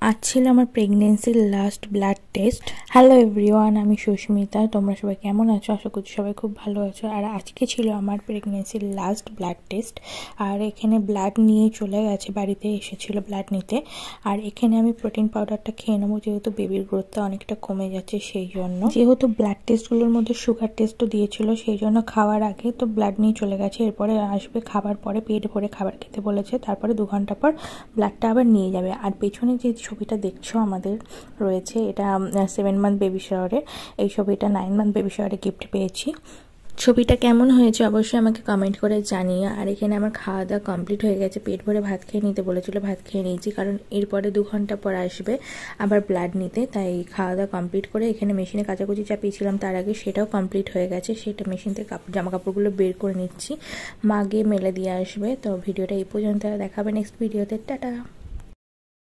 आज ছিল আমার প্রেগন্যান্সির last blood test. Hello everyone, আমি সুস্মিতা। তোমরা সবাই কেমন আছো? আশা করছি সবাই খুব ভালো আছো। আর আজকে ছিল আমার প্রেগন্যান্সির লাস্ট ব্লাড টেস্ট। আর এখানে ব্লাড নিয়ে চলে গেছে, বাড়িতে এসেছিল ব্লাড নিতে। আর এখানে আমি প্রোটিন পাউডারটা খেয়ে নেবো, যেহেতু বেবির গ্রোথটা অনেকটা কমে যাচ্ছে সেই জন্য। যেহেতু ব্লাড টেস্টগুলোর মধ্যে সুগার টেস্টও দিয়েছিল, সেই জন্য খাওয়ার আগে তো ব্লাড নিয়ে চলে গেছে। এরপরে আসবে খাবার পরে, পেট ভরে খাবার খেতে বলেছে। তারপরে 2 ঘন্টা পর ব্লাডটা আবার নিয়ে যাবে। আর পেছনে যে ছবিটা দেখছো আমাদের রয়েছে, এটা 7 মান্থ বেবি শাওয়ারে। এই ছবিটা 9 মান্থ বেবি শাওয়ারে গিফট পেয়েছি। ছবিটা কেমন হয়েছে অবশ্যই আমাকে কমেন্ট করে জানিয়ে। আর এখানে আমার খাওয়া দাওয়া কমপ্লিট হয়ে গেছে, পেট ভরে ভাত খেয়ে নিতে বলেছিল, ভাত খেয়ে নিয়েছি। কারণ এরপরে 2 ঘন্টা পর আসবে আবার ব্লাড নিতে, তাই খাওয়া দাওয়া কমপ্লিট করে এখানে মেশিনে কাচাকুচি চাপিয়েছিলাম তার আগে, সেটাও কমপ্লিট হয়ে গেছে। সেটা মেশিন থেকে জামা কাপড়গুলো বের করে নিচ্ছি, মা গিয়ে মেলে দিয়ে আসবে। তো ভিডিওটা এই পর্যন্ত, দেখাবে নেক্সট ভিডিওতে। টাটা।